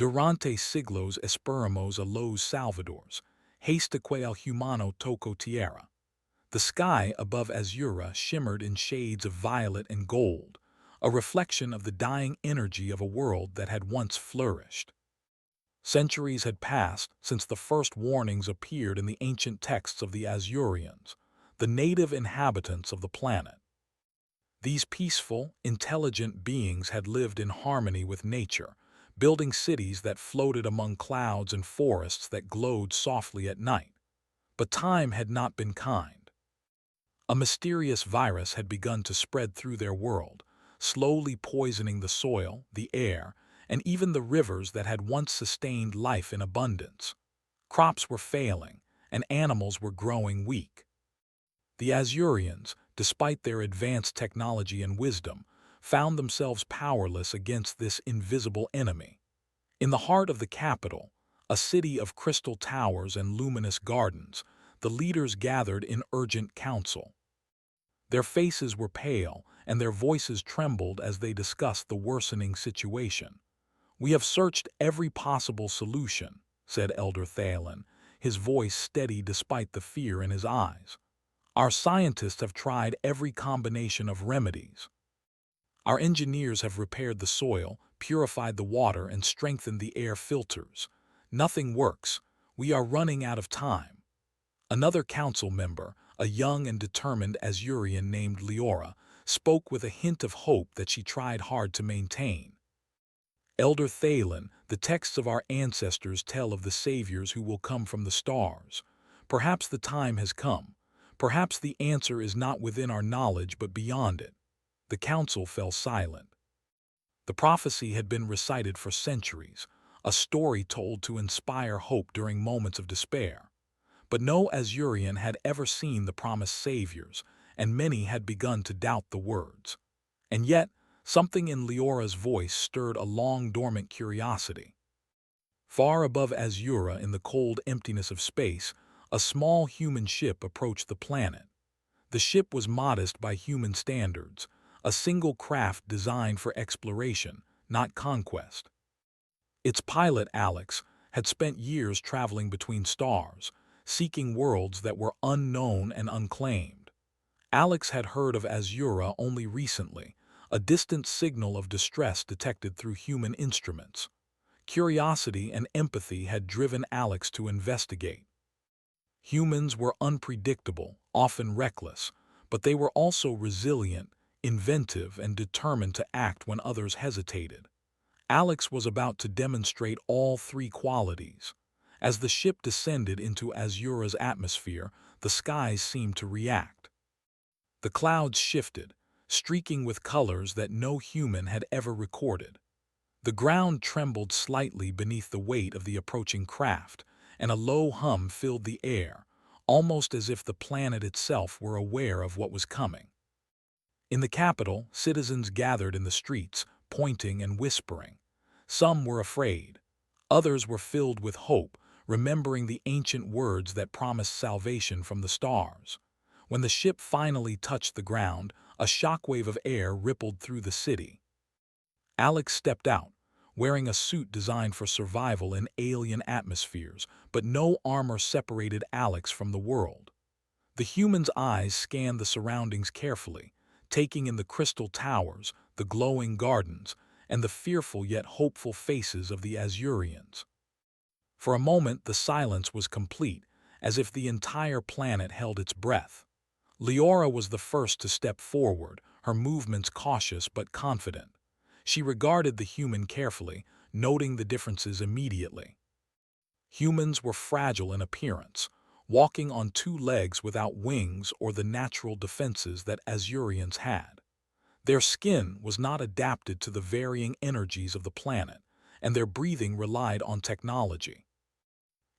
Durante siglos esperamos a los Salvadores, hasta que el humano toco tierra. The sky above Azura shimmered in shades of violet and gold, a reflection of the dying energy of a world that had once flourished. Centuries had passed since the first warnings appeared in the ancient texts of the Azurians, the native inhabitants of the planet. These peaceful, intelligent beings had lived in harmony with nature, building cities that floated among clouds and forests that glowed softly at night. But time had not been kind. A mysterious virus had begun to spread through their world, slowly poisoning the soil, the air, and even the rivers that had once sustained life in abundance. Crops were failing, and animals were growing weak. The Azurians, despite their advanced technology and wisdom, found themselves powerless against this invisible enemy. In the heart of the capital, a city of crystal towers and luminous gardens, the leaders gathered in urgent council. Their faces were pale, and their voices trembled as they discussed the worsening situation. "We have searched every possible solution," said Elder Thalen, his voice steady despite the fear in his eyes. "Our scientists have tried every combination of remedies. Our engineers have repaired the soil, purified the water, and strengthened the air filters. Nothing works. We are running out of time." Another council member, a young and determined Azurian named Leora, spoke with a hint of hope that she tried hard to maintain. "Elder Thalen, the texts of our ancestors tell of the saviors who will come from the stars. Perhaps the time has come. Perhaps the answer is not within our knowledge but beyond it." The council fell silent. The prophecy had been recited for centuries, a story told to inspire hope during moments of despair. But no Azurian had ever seen the promised saviors, and many had begun to doubt the words. And yet, something in Leora's voice stirred a long-dormant curiosity. Far above Azura, in the cold emptiness of space, a small human ship approached the planet. The ship was modest by human standards, a single craft designed for exploration, not conquest. Its pilot, Alex, had spent years traveling between stars, seeking worlds that were unknown and unclaimed. Alex had heard of Azura only recently, a distant signal of distress detected through human instruments. Curiosity and empathy had driven Alex to investigate. Humans were unpredictable, often reckless, but they were also resilient, inventive, and determined to act when others hesitated. Alex was about to demonstrate all three qualities. As the ship descended into Azura's atmosphere, the skies seemed to react. The clouds shifted, streaking with colors that no human had ever recorded. The ground trembled slightly beneath the weight of the approaching craft, and a low hum filled the air, almost as if the planet itself were aware of what was coming. In the capital, citizens gathered in the streets, pointing and whispering. Some were afraid. Others were filled with hope, remembering the ancient words that promised salvation from the stars. When the ship finally touched the ground, a shockwave of air rippled through the city. Alex stepped out, wearing a suit designed for survival in alien atmospheres, but no armor separated Alex from the world. The human's eyes scanned the surroundings carefully, taking in the crystal towers, the glowing gardens, and the fearful yet hopeful faces of the Azurians. For a moment the silence was complete, as if the entire planet held its breath. Leora was the first to step forward, her movements cautious but confident. She regarded the human carefully, noting the differences immediately. Humans were fragile in appearance, walking on two legs without wings or the natural defenses that Azurians had. Their skin was not adapted to the varying energies of the planet, and their breathing relied on technology.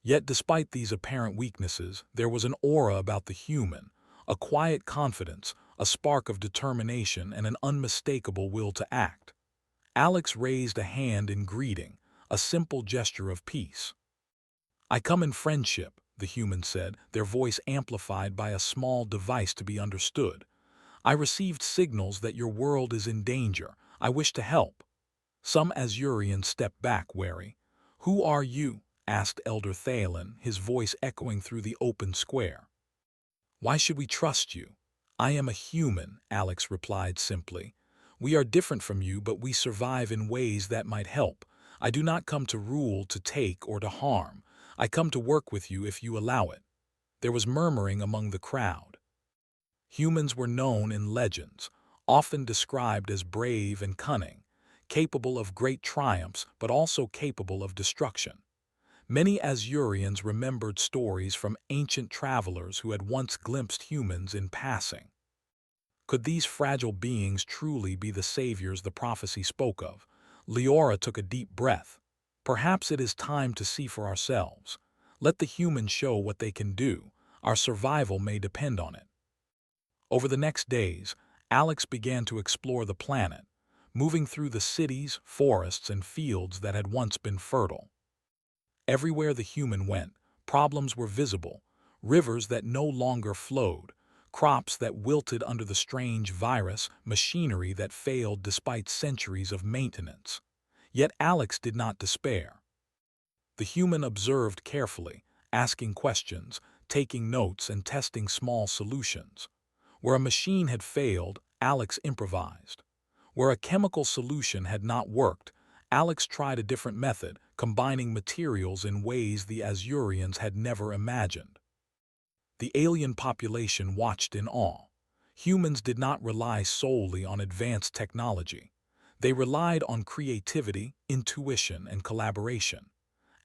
Yet despite these apparent weaknesses, there was an aura about the human, a quiet confidence, a spark of determination, and an unmistakable will to act. Alex raised a hand in greeting, a simple gesture of peace. "I come in friendship," the human said, their voice amplified by a small device to be understood. "I received signals that your world is in danger. I wish to help." Some Azurians stepped back, wary. "Who are you?" asked Elder Thalen, his voice echoing through the open square. "Why should we trust you?" "I am a human," Alex replied simply. "We are different from you, but we survive in ways that might help. I do not come to rule, to take, or to harm. I come to work with you if you allow it." There was murmuring among the crowd. Humans were known in legends, often described as brave and cunning, capable of great triumphs but also capable of destruction. Many Azurians remembered stories from ancient travelers who had once glimpsed humans in passing. Could these fragile beings truly be the saviors the prophecy spoke of? Leora took a deep breath. Perhaps it is time to see for ourselves. Let the humans show what they can do. Our survival may depend on it. Over the next days, Alex began to explore the planet, moving through the cities, forests, and fields that had once been fertile. Everywhere the human went, problems were visible: rivers that no longer flowed, crops that wilted under the strange virus, machinery that failed despite centuries of maintenance. Yet Alex did not despair. The human observed carefully, asking questions, taking notes, and testing small solutions. Where a machine had failed, Alex improvised. Where a chemical solution had not worked, Alex tried a different method, combining materials in ways the Azurians had never imagined. The alien population watched in awe. Humans did not rely solely on advanced technology. They relied on creativity, intuition, and collaboration.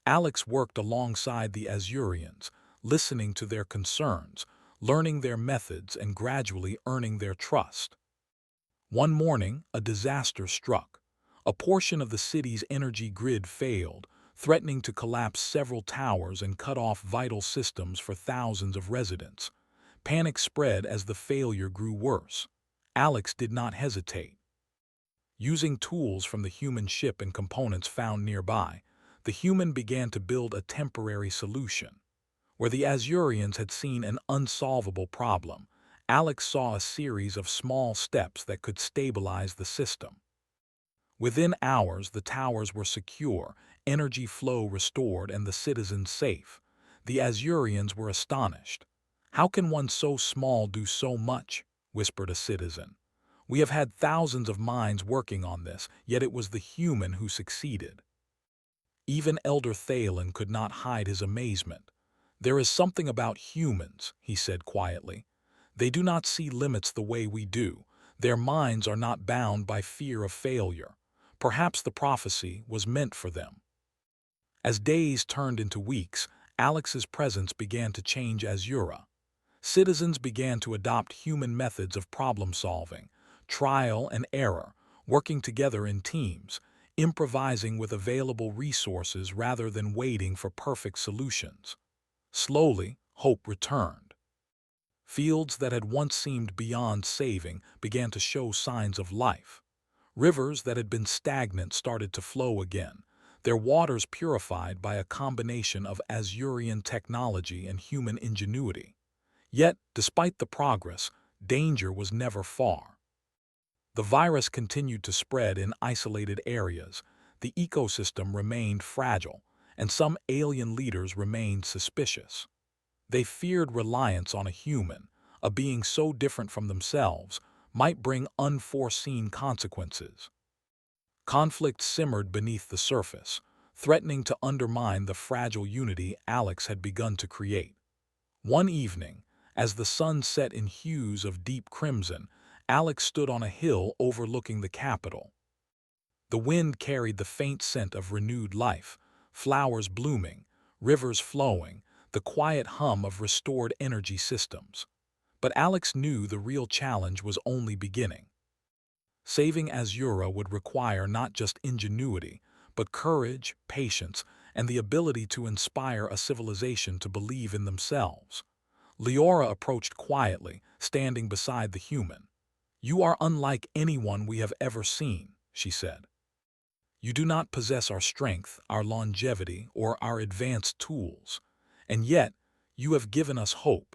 Alex worked alongside the Azurians, listening to their concerns, learning their methods, and gradually earning their trust. One morning, a disaster struck. A portion of the city's energy grid failed, threatening to collapse several towers and cut off vital systems for thousands of residents. Panic spread as the failure grew worse. Alex did not hesitate. Using tools from the human ship and components found nearby, the human began to build a temporary solution. Where the Azurians had seen an unsolvable problem, Alex saw a series of small steps that could stabilize the system. Within hours, the towers were secure, energy flow restored, and the citizens safe. The Azurians were astonished. "How can one so small do so much?" whispered a citizen. "We have had thousands of minds working on this, yet it was the human who succeeded." Even Elder Thalen could not hide his amazement. "There is something about humans," he said quietly. "They do not see limits the way we do. Their minds are not bound by fear of failure. Perhaps the prophecy was meant for them." As days turned into weeks, Alex's presence began to change Azura. Citizens began to adopt human methods of problem-solving, trial and error, working together in teams, improvising with available resources rather than waiting for perfect solutions. Slowly, hope returned. Fields that had once seemed beyond saving began to show signs of life. Rivers that had been stagnant started to flow again, their waters purified by a combination of Azurian technology and human ingenuity. Yet, despite the progress, danger was never far. The virus continued to spread in isolated areas, the ecosystem remained fragile, and some alien leaders remained suspicious. They feared reliance on a human, a being so different from themselves, might bring unforeseen consequences. Conflict simmered beneath the surface, threatening to undermine the fragile unity Alex had begun to create. One evening, as the sun set in hues of deep crimson, Alex stood on a hill overlooking the capital. The wind carried the faint scent of renewed life, flowers blooming, rivers flowing, the quiet hum of restored energy systems. But Alex knew the real challenge was only beginning. Saving Azura would require not just ingenuity, but courage, patience, and the ability to inspire a civilization to believe in themselves. Leora approached quietly, standing beside the human. "You are unlike anyone we have ever seen," she said. "You do not possess our strength, our longevity, or our advanced tools. And yet, you have given us hope.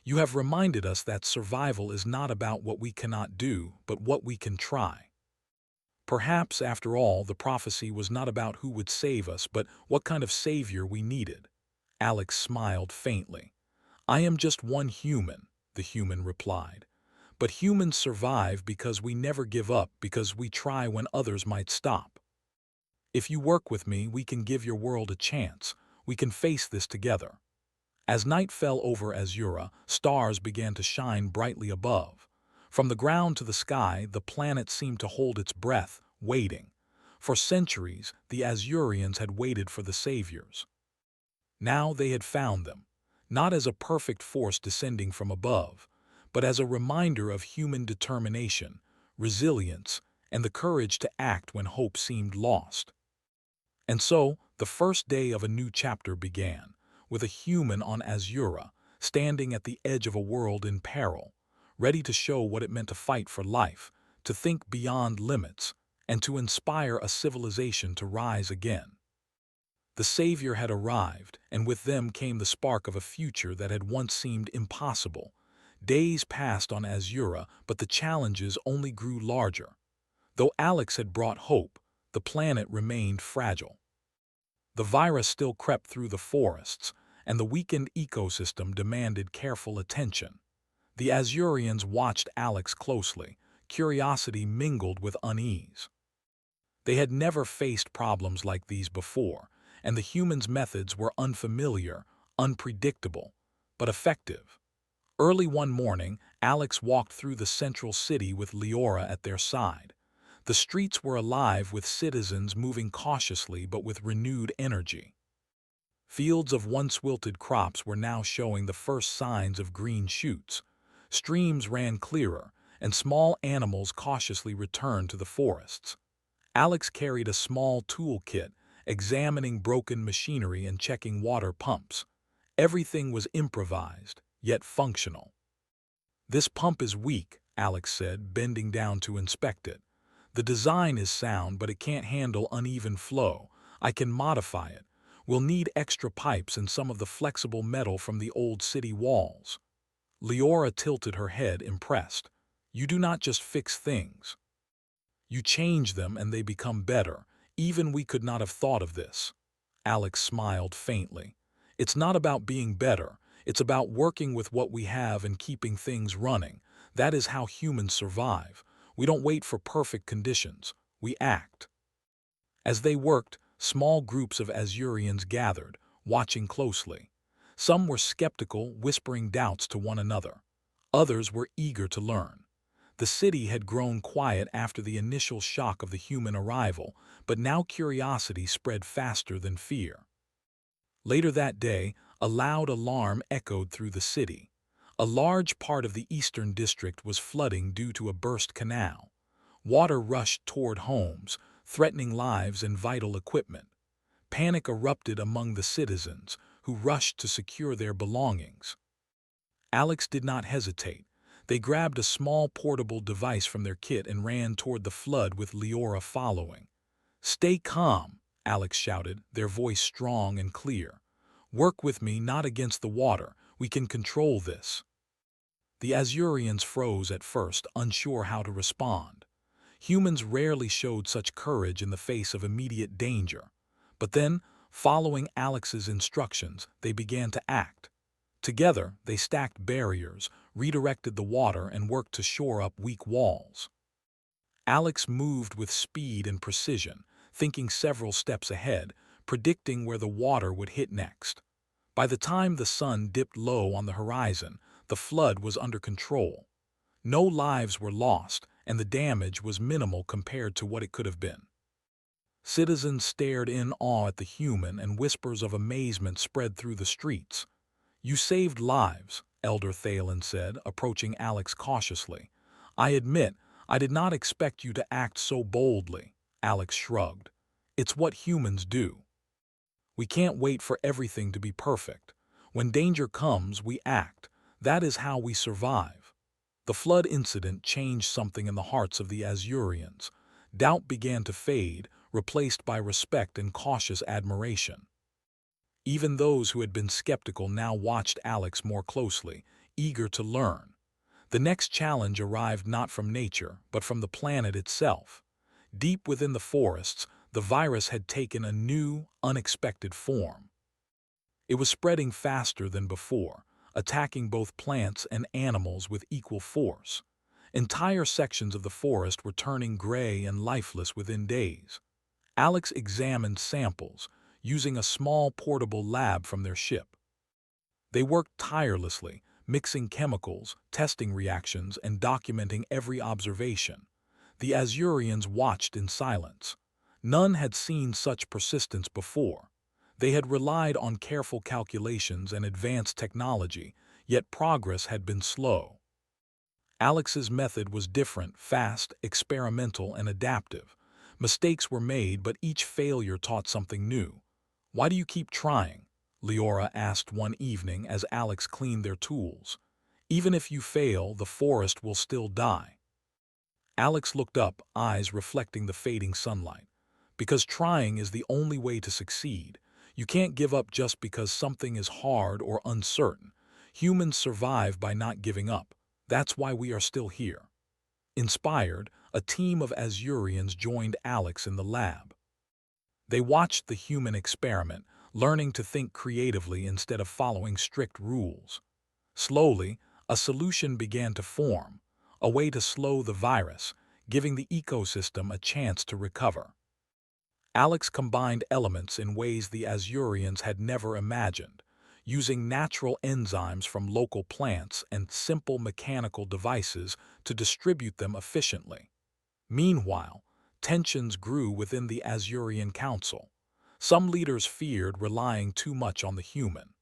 You have reminded us that survival is not about what we cannot do, but what we can try." Perhaps, after all, the prophecy was not about who would save us, but what kind of savior we needed. Alex smiled faintly. I am just one human, the human replied. But humans survive because we never give up, because we try when others might stop. If you work with me, we can give your world a chance. We can face this together. As night fell over Azura, stars began to shine brightly above. From the ground to the sky, the planet seemed to hold its breath, waiting. For centuries, the Azurians had waited for the saviors. Now they had found them, not as a perfect force descending from above, but as a reminder of human determination, resilience, and the courage to act when hope seemed lost. And so, the first day of a new chapter began, with a human on Azura, standing at the edge of a world in peril, ready to show what it meant to fight for life, to think beyond limits, and to inspire a civilization to rise again. The savior had arrived, and with them came the spark of a future that had once seemed impossible. Days passed on Azura, but the challenges only grew larger. Though Alex had brought hope, the planet remained fragile. The virus still crept through the forests, and the weakened ecosystem demanded careful attention. The Azurians watched Alex closely, curiosity mingled with unease. They had never faced problems like these before, and the humans' methods were unfamiliar, unpredictable, but effective. Early one morning, Alex walked through the central city with Leora at their side. The streets were alive with citizens moving cautiously but with renewed energy. Fields of once wilted crops were now showing the first signs of green shoots. Streams ran clearer, and small animals cautiously returned to the forests. Alex carried a small toolkit, examining broken machinery and checking water pumps. Everything was improvised, yet functional. This pump is weak, Alex said, bending down to inspect it. The design is sound, but it can't handle uneven flow. I can modify it. We'll need extra pipes and some of the flexible metal from the old city walls. Leora tilted her head, impressed. You do not just fix things. You change them and they become better. Even we could not have thought of this. Alex smiled faintly. It's not about being better. It's about working with what we have and keeping things running. That is how humans survive. We don't wait for perfect conditions. We act. As they worked, small groups of Azurians gathered, watching closely. Some were skeptical, whispering doubts to one another. Others were eager to learn. The city had grown quiet after the initial shock of the human arrival, but now curiosity spread faster than fear. Later that day, a loud alarm echoed through the city. A large part of the eastern district was flooding due to a burst canal. Water rushed toward homes, threatening lives and vital equipment. Panic erupted among the citizens, who rushed to secure their belongings. Alex did not hesitate. They grabbed a small portable device from their kit and ran toward the flood with Leora following. Stay calm, Alex shouted, their voice strong and clear. Work with me, not against the water. We can control this. The Azurians froze at first, unsure how to respond. Humans rarely showed such courage in the face of immediate danger. But then, following Alex's instructions, they began to act. Together, they stacked barriers, redirected the water, and worked to shore up weak walls. Alex moved with speed and precision, thinking several steps ahead, predicting where the water would hit next. By the time the sun dipped low on the horizon, the flood was under control. No lives were lost, and the damage was minimal compared to what it could have been. Citizens stared in awe at the human, and whispers of amazement spread through the streets. You saved lives, Elder Thalen said, approaching Alex cautiously. I admit, I did not expect you to act so boldly, Alex shrugged. It's what humans do. We can't wait for everything to be perfect. When danger comes, we act. That is how we survive. The flood incident changed something in the hearts of the Azurians. Doubt began to fade, replaced by respect and cautious admiration. Even those who had been skeptical now watched Alex more closely, eager to learn. The next challenge arrived not from nature, but from the planet itself. Deep within the forests, the virus had taken a new, unexpected form. It was spreading faster than before, attacking both plants and animals with equal force. Entire sections of the forest were turning gray and lifeless within days. Alex examined samples, using a small portable lab from their ship. They worked tirelessly, mixing chemicals, testing reactions, and documenting every observation. The Azurians watched in silence. None had seen such persistence before. They had relied on careful calculations and advanced technology, yet progress had been slow. Alex's method was different, fast, experimental, and adaptive. Mistakes were made, but each failure taught something new. "Why do you keep trying?" Leora asked one evening as Alex cleaned their tools. "Even if you fail, the forest will still die." Alex looked up, eyes reflecting the fading sunlight. "Because trying is the only way to succeed. You can't give up just because something is hard or uncertain. Humans survive by not giving up. That's why we are still here." Inspired, a team of Azurians joined Alex in the lab. They watched the human experiment, learning to think creatively instead of following strict rules. Slowly, a solution began to form, a way to slow the virus, giving the ecosystem a chance to recover. Alex combined elements in ways the Azurians had never imagined, using natural enzymes from local plants and simple mechanical devices to distribute them efficiently. Meanwhile, tensions grew within the Azurian Council. Some leaders feared relying too much on the human.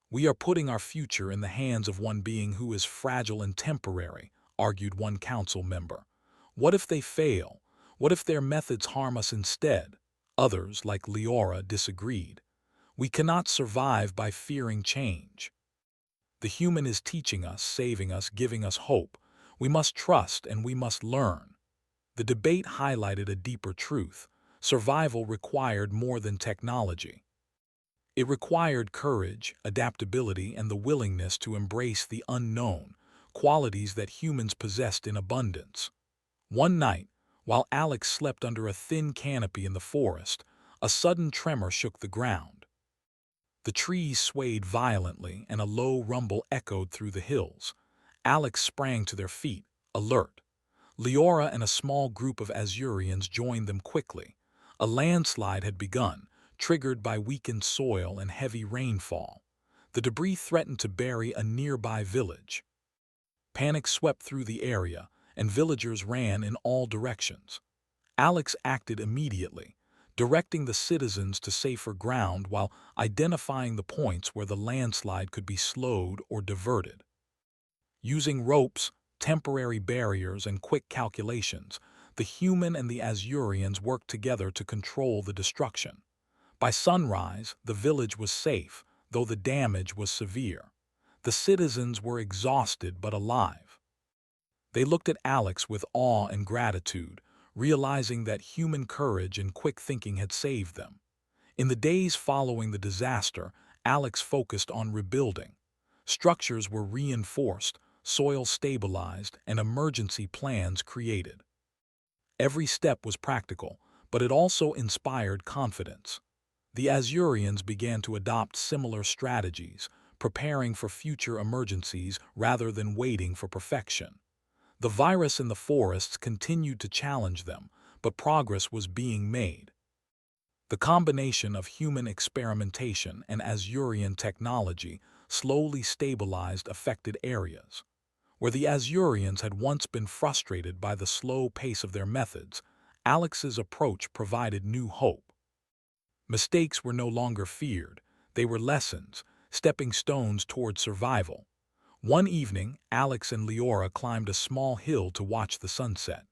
"We are putting our future in the hands of one being who is fragile and temporary," argued one council member. "What if they fail? What if their methods harm us instead?" Others, like Leora, disagreed. "We cannot survive by fearing change. The human is teaching us, saving us, giving us hope. We must trust and we must learn." The debate highlighted a deeper truth. Survival required more than technology. It required courage, adaptability, and the willingness to embrace the unknown, qualities that humans possessed in abundance. One night, while Alex slept under a thin canopy in the forest, a sudden tremor shook the ground. The trees swayed violently and a low rumble echoed through the hills. Alex sprang to their feet, alert. Leora and a small group of Azurians joined them quickly. A landslide had begun, triggered by weakened soil and heavy rainfall. The debris threatened to bury a nearby village. Panic swept through the area, and villagers ran in all directions. Alex acted immediately, directing the citizens to safer ground while identifying the points where the landslide could be slowed or diverted. Using ropes, temporary barriers, and quick calculations, the human and the Azurians worked together to control the destruction. By sunrise, the village was safe, though the damage was severe. The citizens were exhausted but alive. They looked at Alex with awe and gratitude, realizing that human courage and quick thinking had saved them. In the days following the disaster, Alex focused on rebuilding. Structures were reinforced, soil stabilized, and emergency plans created. Every step was practical, but it also inspired confidence. The Azurians began to adopt similar strategies, preparing for future emergencies rather than waiting for perfection. The virus in the forests continued to challenge them, but progress was being made. The combination of human experimentation and Azurian technology slowly stabilized affected areas. Where the Azurians had once been frustrated by the slow pace of their methods, Alex's approach provided new hope. Mistakes were no longer feared, they were lessons, stepping stones toward survival. One evening, Alex and Leora climbed a small hill to watch the sunset.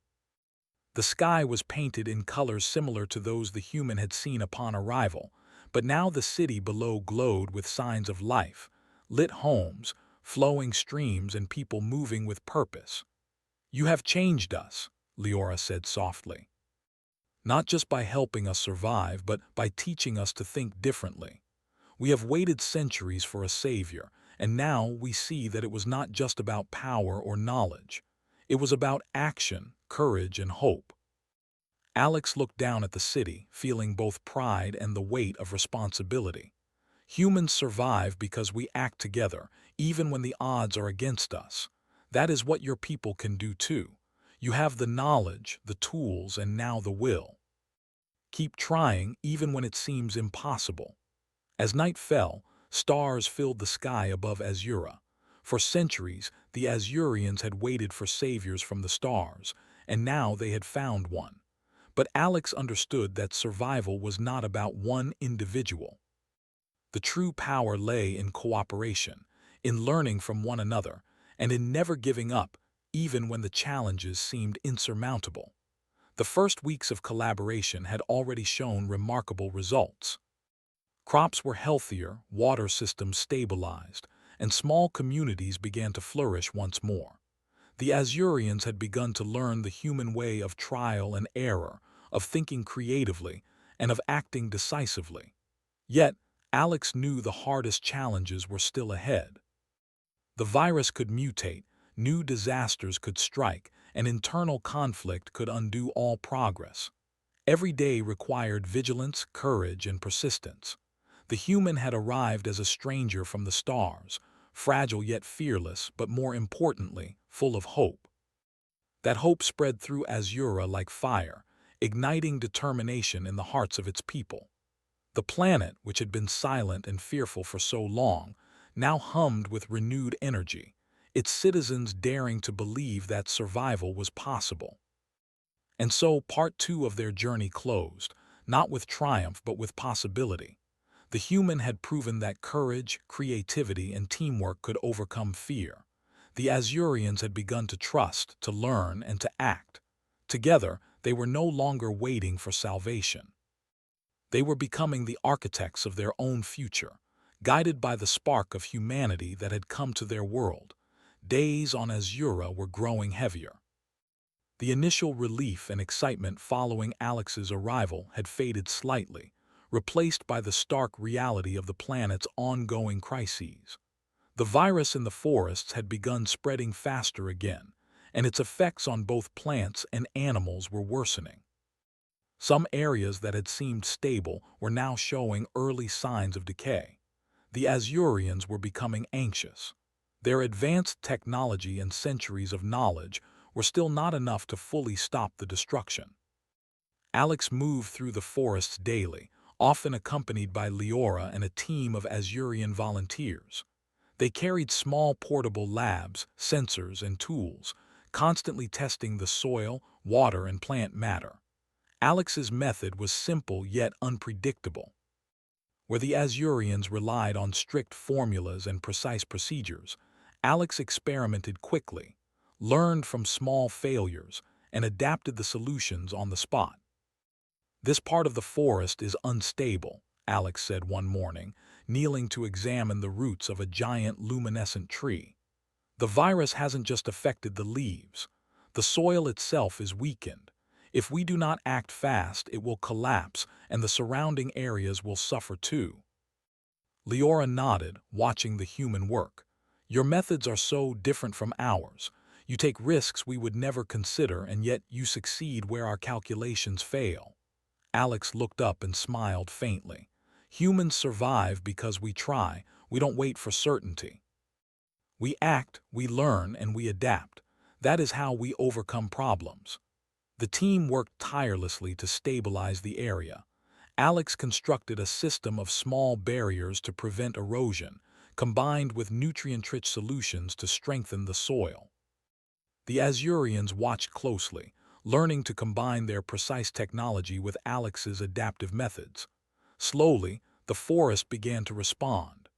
The sky was painted in colors similar to those the human had seen upon arrival, but now the city below glowed with signs of life, lit homes, flowing streams, and people moving with purpose. "You have changed us," Leora said softly. "Not just by helping us survive, but by teaching us to think differently. We have waited centuries for a savior, and now we see that it was not just about power or knowledge. It was about action, courage, and hope." Alex looked down at the city, feeling both pride and the weight of responsibility. Humans survive because we act together, even when the odds are against us. That is what your people can do too. You have the knowledge, the tools, and now the will. Keep trying even when it seems impossible. As night fell, stars filled the sky above Azura. For centuries, the Azurians had waited for saviors from the stars, and now they had found one. But Alex understood that survival was not about one individual. The true power lay in cooperation, in learning from one another, and in never giving up, even when the challenges seemed insurmountable. The first weeks of collaboration had already shown remarkable results. Crops were healthier, water systems stabilized, and small communities began to flourish once more. The Azurians had begun to learn the human way of trial and error, of thinking creatively, and of acting decisively. Yet, Alex knew the hardest challenges were still ahead. The virus could mutate, new disasters could strike, and internal conflict could undo all progress. Every day required vigilance, courage, and persistence. The human had arrived as a stranger from the stars, fragile yet fearless, but more importantly, full of hope. That hope spread through Azura like fire, igniting determination in the hearts of its people. The planet, which had been silent and fearful for so long, now hummed with renewed energy, its citizens daring to believe that survival was possible. And so part two of their journey closed, not with triumph but with possibility. The human had proven that courage, creativity, and teamwork could overcome fear. The Azurians had begun to trust, to learn, and to act. Together, they were no longer waiting for salvation. They were becoming the architects of their own future, guided by the spark of humanity that had come to their world. Days on Azura were growing heavier. The initial relief and excitement following Alex's arrival had faded slightly, replaced by the stark reality of the planet's ongoing crises. The virus in the forests had begun spreading faster again, and its effects on both plants and animals were worsening. Some areas that had seemed stable were now showing early signs of decay. The Azurians were becoming anxious. Their advanced technology and centuries of knowledge were still not enough to fully stop the destruction. Alex moved through the forests daily, often accompanied by Leora and a team of Azurian volunteers. They carried small portable labs, sensors, and tools, constantly testing the soil, water, and plant matter. Alex's method was simple yet unpredictable. Where the Azurians relied on strict formulas and precise procedures, Alex experimented quickly, learned from small failures, and adapted the solutions on the spot. "This part of the forest is unstable," Alex said one morning, kneeling to examine the roots of a giant luminescent tree. "The virus hasn't just affected the leaves. The soil itself is weakened. If we do not act fast, it will collapse, and the surrounding areas will suffer too." Leora nodded, watching the human work. "Your methods are so different from ours. You take risks we would never consider, and yet you succeed where our calculations fail." Alex looked up and smiled faintly. "Humans survive because we try. We don't wait for certainty. We act, we learn, and we adapt. That is how we overcome problems." The team worked tirelessly to stabilize the area. Alex constructed a system of small barriers to prevent erosion, combined with nutrient-rich solutions to strengthen the soil. The Azurians watched closely, learning to combine their precise technology with Alex's adaptive methods. Slowly, the forest began to respond.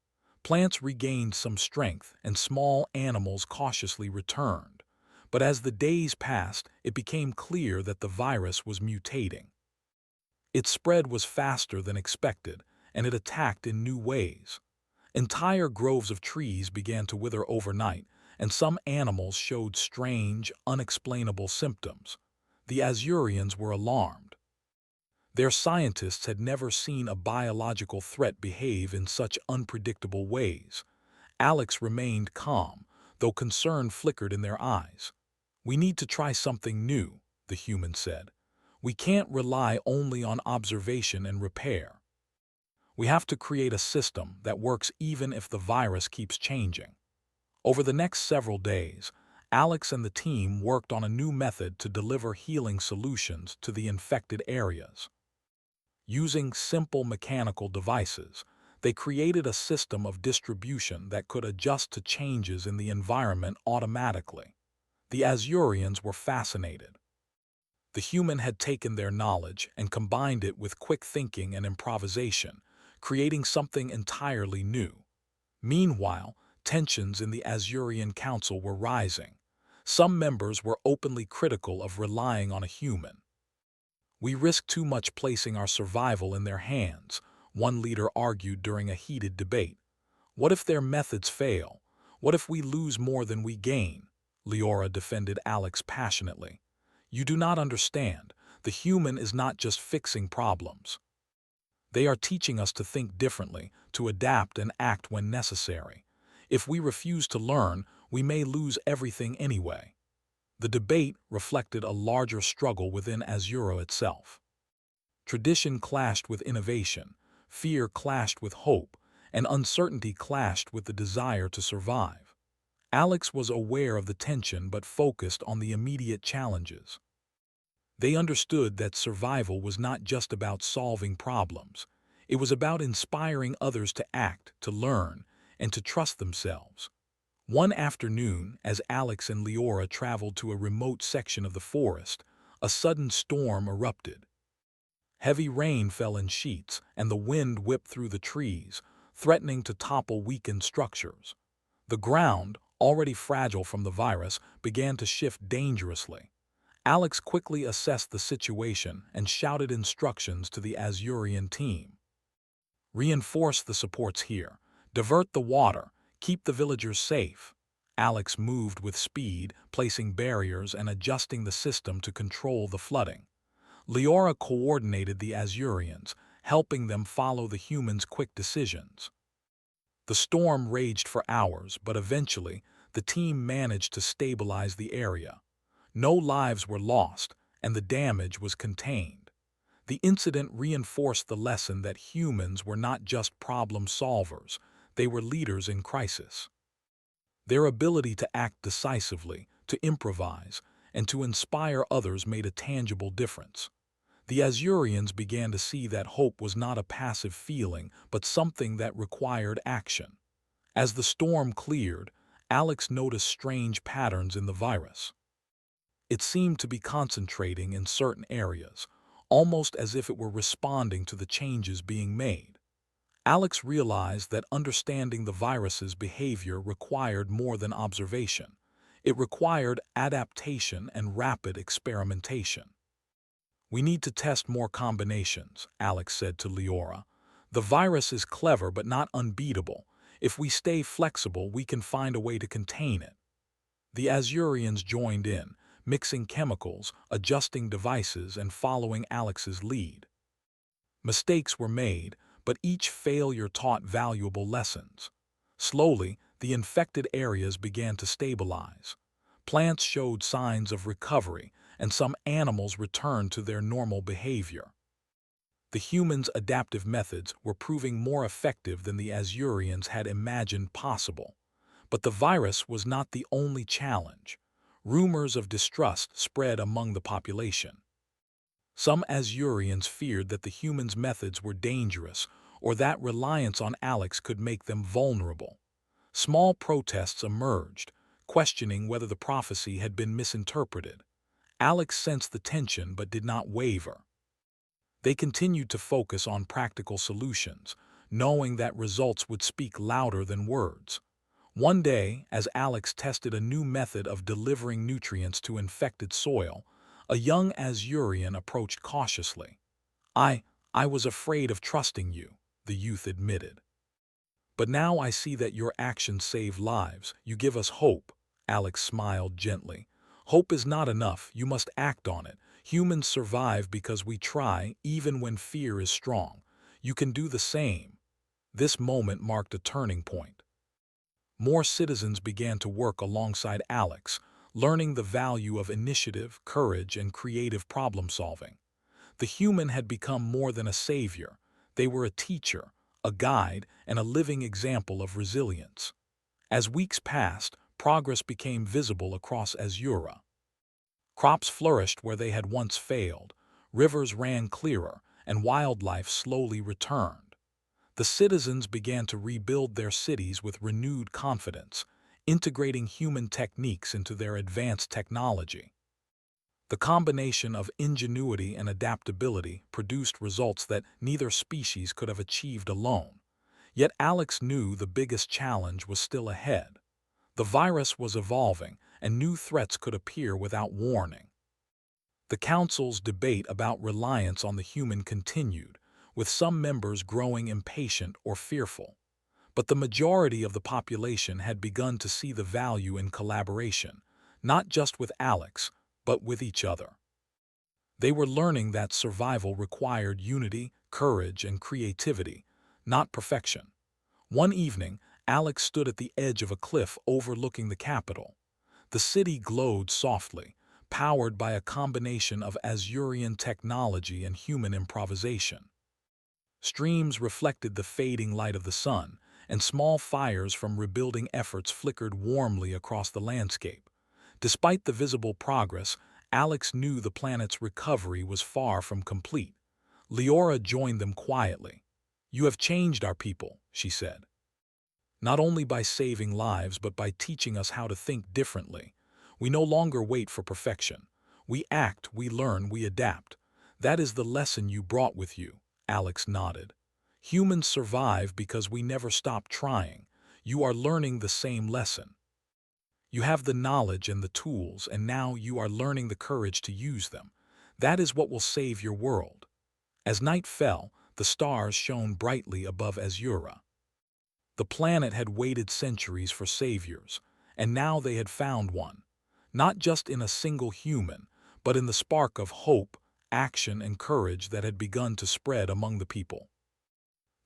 Plants regained some strength, and small animals cautiously returned. But as the days passed, it became clear that the virus was mutating. Its spread was faster than expected, and it attacked in new ways. Entire groves of trees began to wither overnight, and some animals showed strange, unexplainable symptoms. The Azurians were alarmed. Their scientists had never seen a biological threat behave in such unpredictable ways. Alex remained calm, though concern flickered in their eyes. "We need to try something new," the human said. We can't rely only on observation and repair. We have to create a system that works even if the virus keeps changing. Over the next several days, Alex and the team worked on a new method to deliver healing solutions to the infected areas. Using simple mechanical devices, they created a system of distribution that could adjust to changes in the environment automatically. The Azurians were fascinated. The human had taken their knowledge and combined it with quick thinking and improvisation, creating something entirely new. Meanwhile, tensions in the Azurian Council were rising. Some members were openly critical of relying on a human. "We risk too much placing our survival in their hands," one leader argued during a heated debate. "What if their methods fail? What if we lose more than we gain?" Leora defended Alex passionately. "You do not understand. The human is not just fixing problems. They are teaching us to think differently, to adapt and act when necessary. If we refuse to learn, we may lose everything anyway." The debate reflected a larger struggle within Azura itself. Tradition clashed with innovation, fear clashed with hope, and uncertainty clashed with the desire to survive. Alex was aware of the tension but focused on the immediate challenges. They understood that survival was not just about solving problems. It was about inspiring others to act, to learn, and to trust themselves. One afternoon, as Alex and Leora traveled to a remote section of the forest, a sudden storm erupted. Heavy rain fell in sheets, and the wind whipped through the trees, threatening to topple weakened structures. The ground, already fragile from the virus, began to shift dangerously. Alex quickly assessed the situation and shouted instructions to the Azurian team. "Reinforce the supports here. Divert the water. Keep the villagers safe." Alex moved with speed, placing barriers and adjusting the system to control the flooding. Leora coordinated the Azurians, helping them follow the humans' quick decisions. The storm raged for hours, but eventually, the team managed to stabilize the area. No lives were lost, and the damage was contained. The incident reinforced the lesson that humans were not just problem solvers, they were leaders in crisis. Their ability to act decisively, to improvise, and to inspire others made a tangible difference. The Azurians began to see that hope was not a passive feeling, but something that required action. As the storm cleared, Alex noticed strange patterns in the virus. It seemed to be concentrating in certain areas, almost as if it were responding to the changes being made. Alex realized that understanding the virus's behavior required more than observation. It required adaptation and rapid experimentation. "We need to test more combinations," Alex said to Leora. "The virus is clever but not unbeatable. If we stay flexible, we can find a way to contain it." The Azurians joined in, mixing chemicals, adjusting devices, and following Alex's lead. Mistakes were made, but each failure taught valuable lessons. Slowly, the infected areas began to stabilize. Plants showed signs of recovery, and some animals returned to their normal behavior. The humans' adaptive methods were proving more effective than the Azurians had imagined possible. But the virus was not the only challenge. Rumors of distrust spread among the population. Some Azurians feared that the humans' methods were dangerous or that reliance on Alex could make them vulnerable. Small protests emerged, questioning whether the prophecy had been misinterpreted. Alex sensed the tension but did not waver. They continued to focus on practical solutions, knowing that results would speak louder than words. One day, as Alex tested a new method of delivering nutrients to infected soil, a young Azurian approached cautiously. I was afraid of trusting you," the youth admitted. "But now I see that your actions save lives. You give us hope." Alex smiled gently. "Hope is not enough. You must act on it. Humans survive because we try, even when fear is strong. You can do the same." This moment marked a turning point. More citizens began to work alongside Alex, learning the value of initiative, courage, and creative problem-solving. The human had become more than a savior. They were a teacher, a guide, and a living example of resilience. As weeks passed, progress became visible across Azura. Crops flourished where they had once failed, rivers ran clearer, and wildlife slowly returned. The citizens began to rebuild their cities with renewed confidence, integrating human techniques into their advanced technology. The combination of ingenuity and adaptability produced results that neither species could have achieved alone. Yet Alex knew the biggest challenge was still ahead. The virus was evolving, and new threats could appear without warning. The council's debate about reliance on the human continued, with some members growing impatient or fearful. But the majority of the population had begun to see the value in collaboration, not just with Alex, but with each other. They were learning that survival required unity, courage, and creativity, not perfection. One evening, Alex stood at the edge of a cliff overlooking the capital. The city glowed softly, powered by a combination of Azurian technology and human improvisation. Streams reflected the fading light of the sun, and small fires from rebuilding efforts flickered warmly across the landscape. Despite the visible progress, Alex knew the planet's recovery was far from complete. Leora joined them quietly. "You have changed our people," she said. "Not only by saving lives, but by teaching us how to think differently. We no longer wait for perfection. We act, we learn, we adapt. That is the lesson you brought with you." Alex nodded. "Humans survive because we never stop trying. You are learning the same lesson. You have the knowledge and the tools, and now you are learning the courage to use them. That is what will save your world." As night fell, the stars shone brightly above Azura. The planet had waited centuries for saviors, and now they had found one. Not just in a single human, but in the spark of hope, action, and courage that had begun to spread among the people.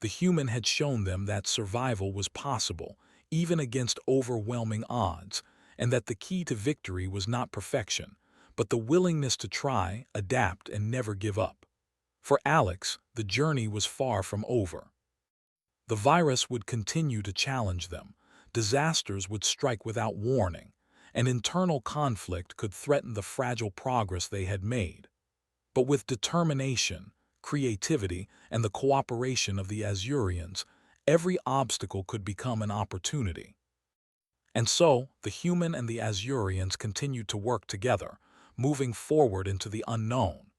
The human had shown them that survival was possible, even against overwhelming odds, and that the key to victory was not perfection, but the willingness to try, adapt, and never give up. For Alex, the journey was far from over. The virus would continue to challenge them, disasters would strike without warning, and internal conflict could threaten the fragile progress they had made. But with determination, creativity, and the cooperation of the Azurians, every obstacle could become an opportunity. And so, the human and the Azurians continued to work together, moving forward into the unknown.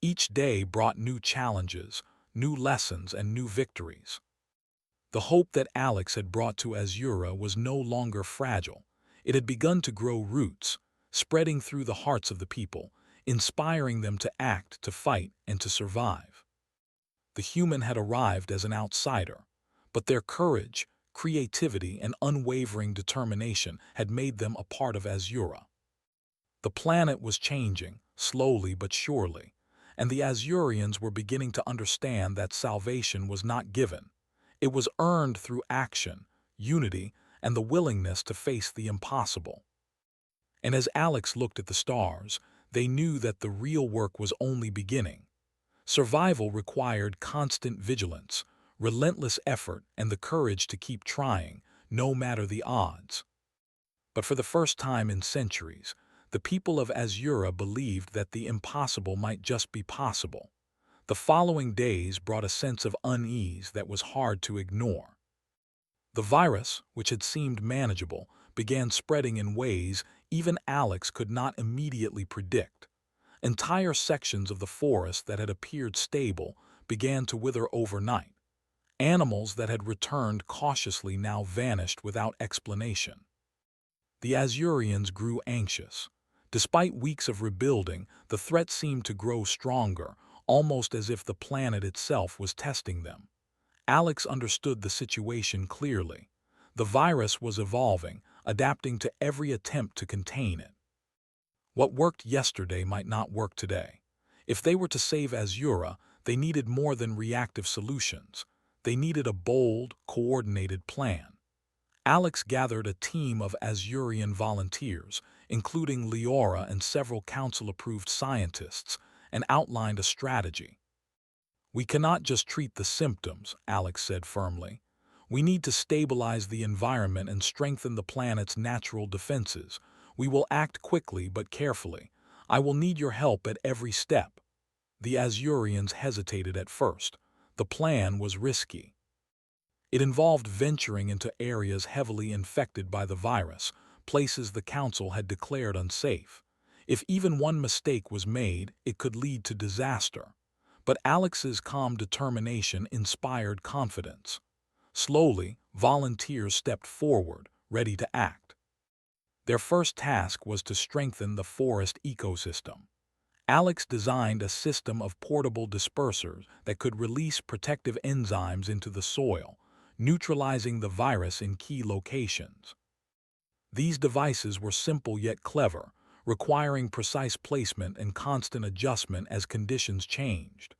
Each day brought new challenges, new lessons, and new victories. The hope that Alex had brought to Azura was no longer fragile. It had begun to grow roots, spreading through the hearts of the people, inspiring them to act, to fight, and to survive. The human had arrived as an outsider, but their courage, creativity, and unwavering determination had made them a part of Azura. The planet was changing, slowly but surely, and the Azurians were beginning to understand that salvation was not given. It was earned through action, unity, and the willingness to face the impossible. And as Alex looked at the stars, they knew that the real work was only beginning. Survival required constant vigilance, relentless effort, and the courage to keep trying, no matter the odds. But for the first time in centuries, the people of Azura believed that the impossible might just be possible. The following days brought a sense of unease that was hard to ignore. The virus, which had seemed manageable, began spreading in ways even Alex could not immediately predict. Entire sections of the forest that had appeared stable began to wither overnight. Animals that had returned cautiously now vanished without explanation. The Azurians grew anxious. Despite weeks of rebuilding, the threat seemed to grow stronger, almost as if the planet itself was testing them. Alex understood the situation clearly. The virus was evolving, adapting to every attempt to contain it. What worked yesterday might not work today. If they were to save Azura, they needed more than reactive solutions. They needed a bold, coordinated plan. Alex gathered a team of Azurian volunteers, including Leora and several council-approved scientists, and outlined a strategy. "We cannot just treat the symptoms," Alex said firmly. "We need to stabilize the environment and strengthen the planet's natural defenses. We will act quickly but carefully. I will need your help at every step." The Azurians hesitated at first. The plan was risky. It involved venturing into areas heavily infected by the virus, places the Council had declared unsafe. If even one mistake was made, it could lead to disaster. But Alex's calm determination inspired confidence. Slowly, volunteers stepped forward, ready to act. Their first task was to strengthen the forest ecosystem. Alex designed a system of portable dispersers that could release protective enzymes into the soil, neutralizing the virus in key locations. These devices were simple yet clever, requiring precise placement and constant adjustment as conditions changed.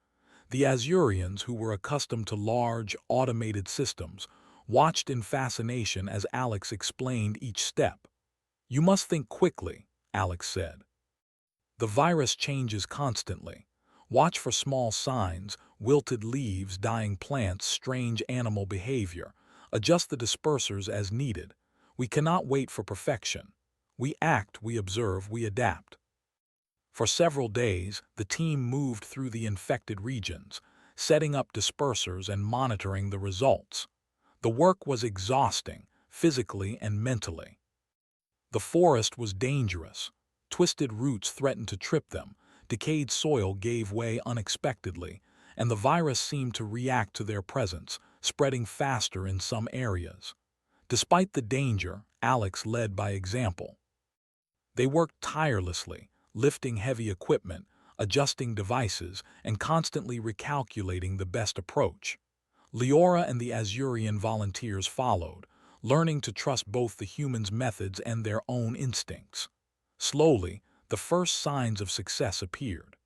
The Azurians, who were accustomed to large, automated systems, watched in fascination as Alex explained each step. "You must think quickly," Alex said. "The virus changes constantly. Watch for small signs, wilted leaves, dying plants, strange animal behavior. Adjust the dispersers as needed. We cannot wait for perfection. We act, we observe, we adapt." For several days, the team moved through the infected regions, setting up dispersers and monitoring the results. The work was exhausting, physically and mentally. The forest was dangerous. Twisted roots threatened to trip them, decayed soil gave way unexpectedly, and the virus seemed to react to their presence, spreading faster in some areas. Despite the danger, Alex led by example. They worked tirelessly, lifting heavy equipment, adjusting devices, and constantly recalculating the best approach. Leora and the Azurian volunteers followed, learning to trust both the humans' methods and their own instincts. Slowly, the first signs of success appeared.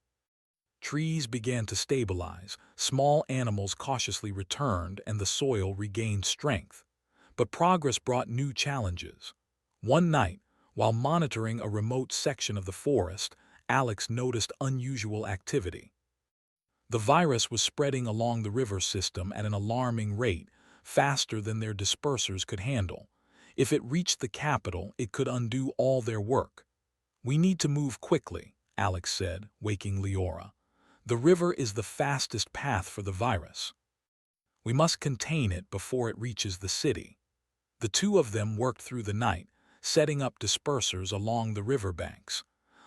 Trees began to stabilize, small animals cautiously returned, and the soil regained strength. But progress brought new challenges. One night, while monitoring a remote section of the forest, Alex noticed unusual activity. The virus was spreading along the river system at an alarming rate, faster than their dispersers could handle. If it reached the capital, it could undo all their work. "We need to move quickly," Alex said, waking Leora. "The river is the fastest path for the virus. We must contain it before it reaches the city." The two of them worked through the night, setting up dispersers along the riverbanks.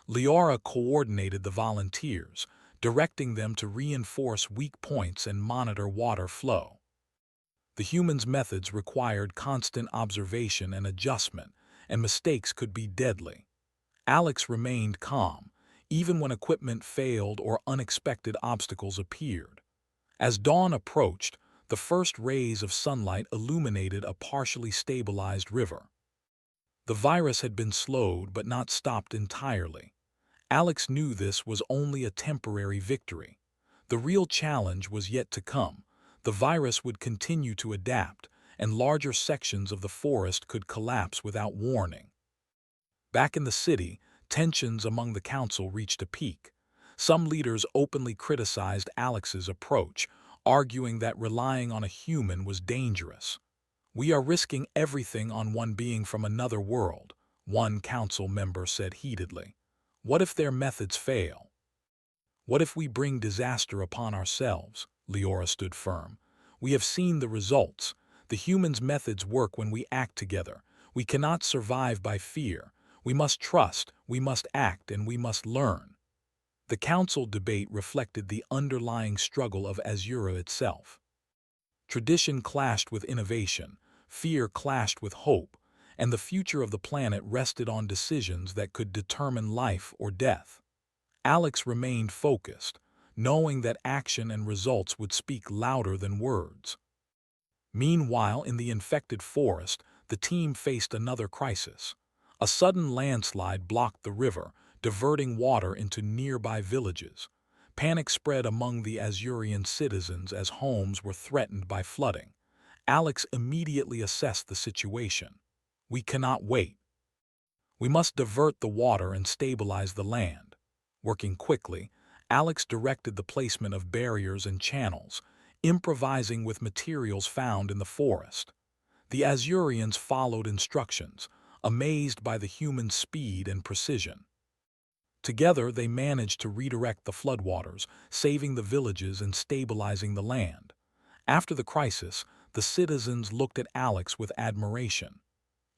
Leora coordinated the volunteers, directing them to reinforce weak points and monitor water flow. The humans' methods required constant observation and adjustment, and mistakes could be deadly. Alex remained calm, even when equipment failed or unexpected obstacles appeared. As dawn approached, the first rays of sunlight illuminated a partially stabilized river. The virus had been slowed but not stopped entirely. Alex knew this was only a temporary victory. The real challenge was yet to come. The virus would continue to adapt, and larger sections of the forest could collapse without warning. Back in the city, tensions among the council reached a peak. Some leaders openly criticized Alex's approach, arguing that relying on a human was dangerous. "We are risking everything on one being from another world," one council member said heatedly. "What if their methods fail? What if we bring disaster upon ourselves?" Leora stood firm. "We have seen the results. The humans' methods work when we act together. We cannot survive by fear. We must trust, we must act, and we must learn." The council debate reflected the underlying struggle of Azura itself. Tradition clashed with innovation, fear clashed with hope, and the future of the planet rested on decisions that could determine life or death. Alex remained focused, knowing that action and results would speak louder than words. Meanwhile, in the infected forest, the team faced another crisis. A sudden landslide blocked the river, diverting water into nearby villages. Panic spread among the Azurian citizens as homes were threatened by flooding. Alex immediately assessed the situation. "We cannot wait. We must divert the water and stabilize the land." Working quickly, Alex directed the placement of barriers and channels, improvising with materials found in the forest. The Azurians followed instructions, amazed by the human speed and precision. Together, they managed to redirect the floodwaters, saving the villages and stabilizing the land. After the crisis, the citizens looked at Alex with admiration.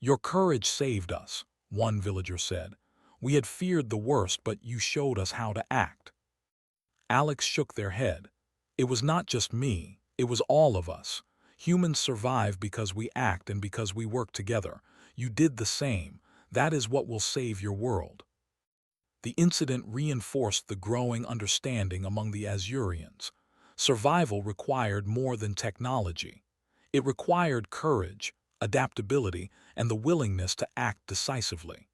"Your courage saved us," one villager said. "We had feared the worst, but you showed us how to act." Alex shook their head. "It was not just me, it was all of us. Humans survive because we act and because we work together. You did the same. That is what will save your world." The incident reinforced the growing understanding among the Azurians. Survival required more than technology. It required courage, adaptability, and the willingness to act decisively.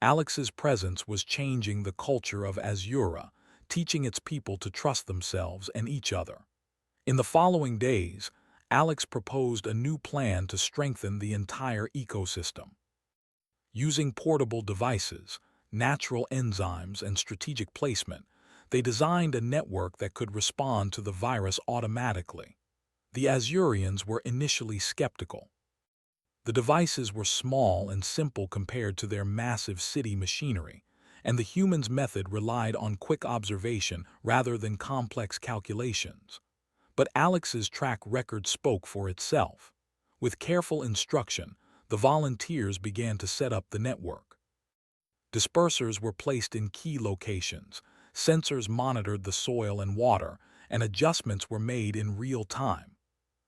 Alex's presence was changing the culture of Azura, teaching its people to trust themselves and each other. In the following days, Alex proposed a new plan to strengthen the entire ecosystem. Using portable devices, natural enzymes, and strategic placement, they designed a network that could respond to the virus automatically. The Azurians were initially skeptical. The devices were small and simple compared to their massive city machinery, and the humans' method relied on quick observation rather than complex calculations. But Alex's track record spoke for itself. With careful instruction, the volunteers began to set up the network. Dispersers were placed in key locations, sensors monitored the soil and water, and adjustments were made in real time.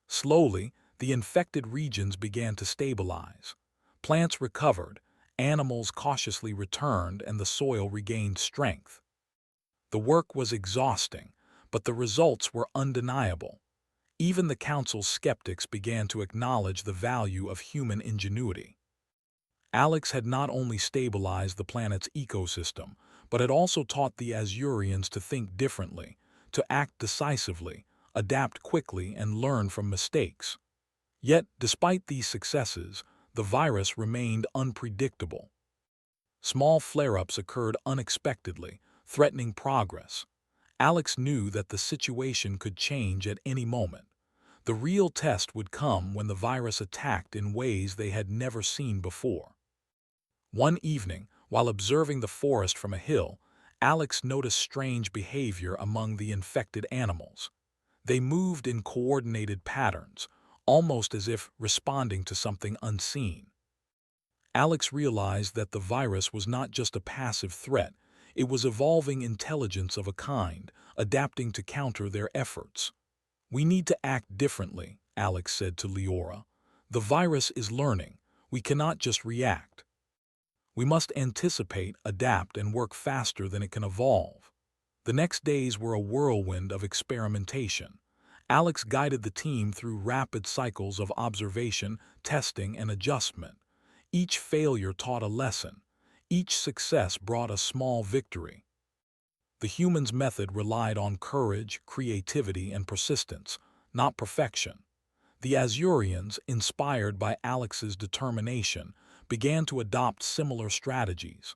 Slowly, the infected regions began to stabilize. Plants recovered, animals cautiously returned, and the soil regained strength. The work was exhausting, but the results were undeniable. Even the council's skeptics began to acknowledge the value of human ingenuity. Alex had not only stabilized the planet's ecosystem, but had also taught the Azurians to think differently, to act decisively, adapt quickly, and learn from mistakes. Yet, despite these successes, the virus remained unpredictable. Small flare-ups occurred unexpectedly, threatening progress. Alex knew that the situation could change at any moment. The real test would come when the virus attacked in ways they had never seen before. One evening, while observing the forest from a hill, Alex noticed strange behavior among the infected animals. They moved in coordinated patterns, almost as if responding to something unseen. Alex realized that the virus was not just a passive threat, it was evolving intelligence of a kind, adapting to counter their efforts. "We need to act differently," Alex said to Leora. "The virus is learning. We cannot just react. We must anticipate, adapt, and work faster than it can evolve." The next days were a whirlwind of experimentation. Alex guided the team through rapid cycles of observation, testing, and adjustment. Each failure taught a lesson. Each success brought a small victory. The human's method relied on courage, creativity, and persistence, not perfection. The Azurians, inspired by Alex's determination, began to adopt similar strategies.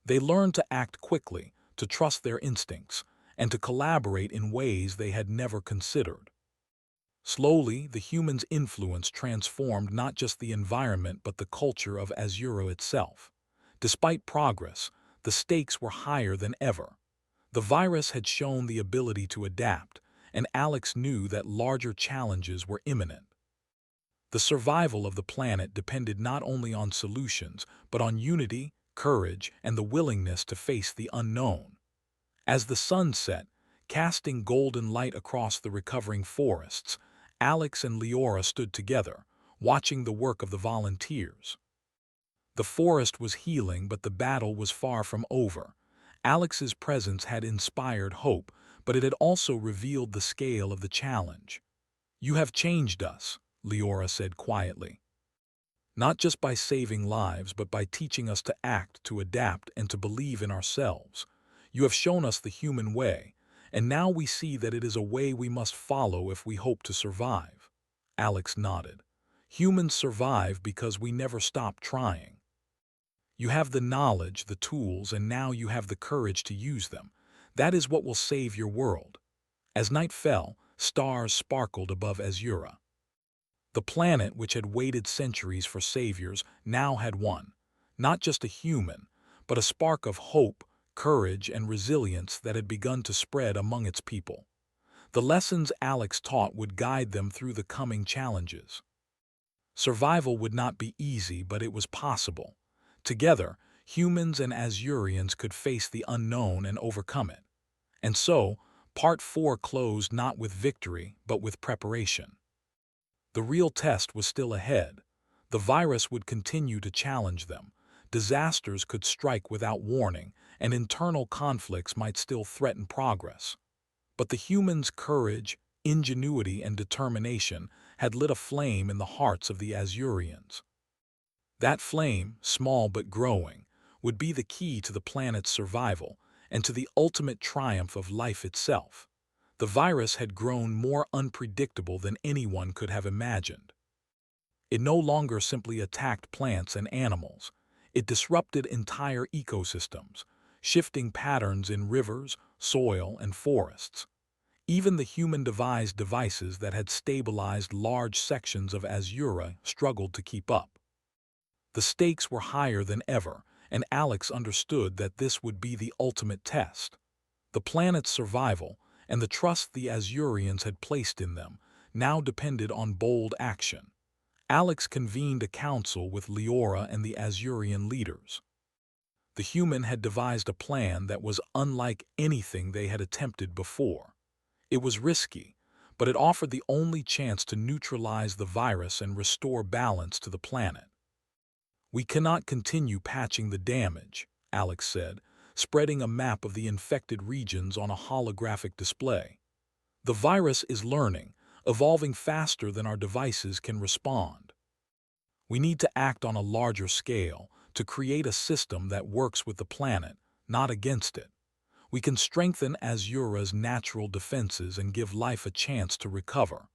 They learned to act quickly, to trust their instincts, and to collaborate in ways they had never considered. Slowly, the humans' influence transformed not just the environment but the culture of Azura itself. Despite progress, the stakes were higher than ever. The virus had shown the ability to adapt, and Alex knew that larger challenges were imminent. The survival of the planet depended not only on solutions, but on unity, courage, and the willingness to face the unknown. As the sun set, casting golden light across the recovering forests, Alex and Leora stood together, watching the work of the volunteers. The forest was healing, but the battle was far from over. Alex's presence had inspired hope, but it had also revealed the scale of the challenge. "You have changed us," Leora said quietly. "Not just by saving lives, but by teaching us to act, to adapt, and to believe in ourselves. You have shown us the human way, and now we see that it is a way we must follow if we hope to survive." Alex nodded. "Humans survive because we never stop trying. You have the knowledge, the tools, and now you have the courage to use them. That is what will save your world. As night fell, stars sparkled above Azura. The planet, which had waited centuries for saviors, now had one. Not just a human, but a spark of hope, courage, and resilience that had begun to spread among its people. The lessons Alex taught would guide them through the coming challenges. Survival would not be easy, but it was possible. Together, humans and Azurians could face the unknown and overcome it. And so, Part 4 closed not with victory, but with preparation. The real test was still ahead. The virus would continue to challenge them. Disasters could strike without warning, and internal conflicts might still threaten progress. But the humans' courage, ingenuity, and determination had lit a flame in the hearts of the Azurians. That flame, small but growing, would be the key to the planet's survival and to the ultimate triumph of life itself. The virus had grown more unpredictable than anyone could have imagined. It no longer simply attacked plants and animals. It disrupted entire ecosystems, shifting patterns in rivers, soil, and forests. Even the human-devised devices that had stabilized large sections of Azura struggled to keep up. The stakes were higher than ever, and Alex understood that this would be the ultimate test. The planet's survival, and the trust the Azurians had placed in them, now depended on bold action. Alex convened a council with Leora and the Azurian leaders. The human had devised a plan that was unlike anything they had attempted before. It was risky, but it offered the only chance to neutralize the virus and restore balance to the planet. "We cannot continue patching the damage," Alex said, spreading a map of the infected regions on a holographic display. "The virus is learning, evolving faster than our devices can respond. We need to act on a larger scale to create a system that works with the planet, not against it. We can strengthen Azura's natural defenses and give life a chance to recover,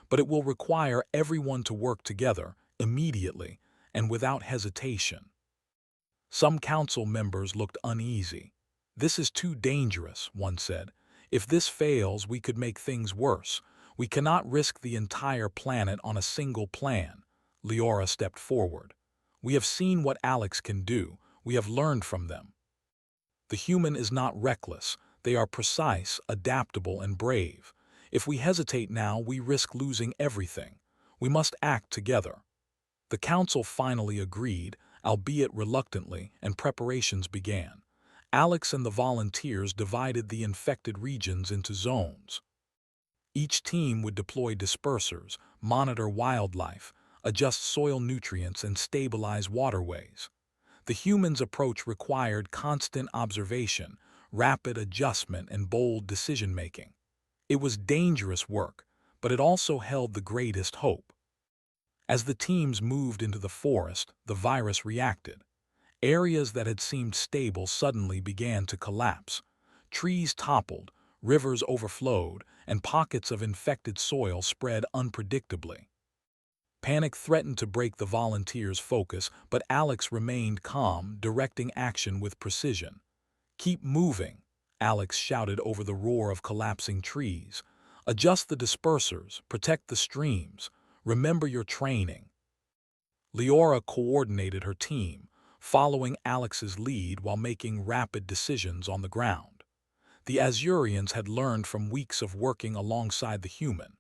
but it will require everyone to work together, immediately, and without hesitation." Some council members looked uneasy. "This is too dangerous," one said. "If this fails, we could make things worse. We cannot risk the entire planet on a single plan." Leora stepped forward. "We have seen what Alex can do. We have learned from them. The human is not reckless. They are precise, adaptable, and brave. If we hesitate now, we risk losing everything. We must act together." The council finally agreed, albeit reluctantly, and preparations began. Alex and the volunteers divided the infected regions into zones. Each team would deploy dispersers, monitor wildlife, adjust soil nutrients, and stabilize waterways. The humans' approach required constant observation, rapid adjustment, and bold decision-making. It was dangerous work, but it also held the greatest hope. As the teams moved into the forest, the virus reacted. Areas that had seemed stable suddenly began to collapse. Trees toppled, rivers overflowed, and pockets of infected soil spread unpredictably. Panic threatened to break the volunteers' focus, but Alex remained calm, directing action with precision. "Keep moving," Alex shouted over the roar of collapsing trees. "Adjust the dispersers, protect the streams. Remember your training." Leora coordinated her team, following Alex's lead while making rapid decisions on the ground. The Azurians had learned from weeks of working alongside the human.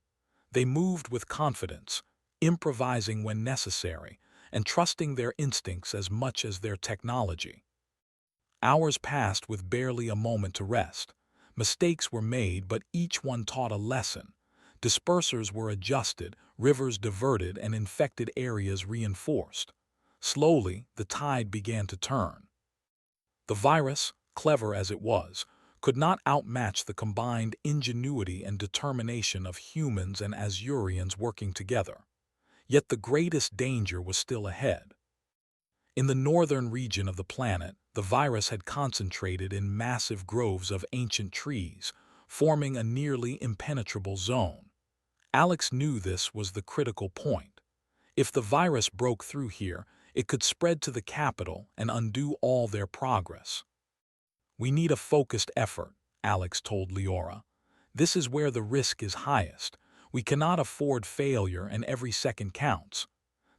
They moved with confidence, improvising when necessary, and trusting their instincts as much as their technology. Hours passed with barely a moment to rest. Mistakes were made, but each one taught a lesson. Dispersers were adjusted, rivers diverted, and infected areas reinforced. Slowly, the tide began to turn. The virus, clever as it was, could not outmatch the combined ingenuity and determination of humans and Azurians working together. Yet the greatest danger was still ahead. In the northern region of the planet, the virus had concentrated in massive groves of ancient trees, forming a nearly impenetrable zone. Alex knew this was the critical point. If the virus broke through here, it could spread to the capital and undo all their progress. "We need a focused effort," Alex told Leora. "This is where the risk is highest. We cannot afford failure, and every second counts."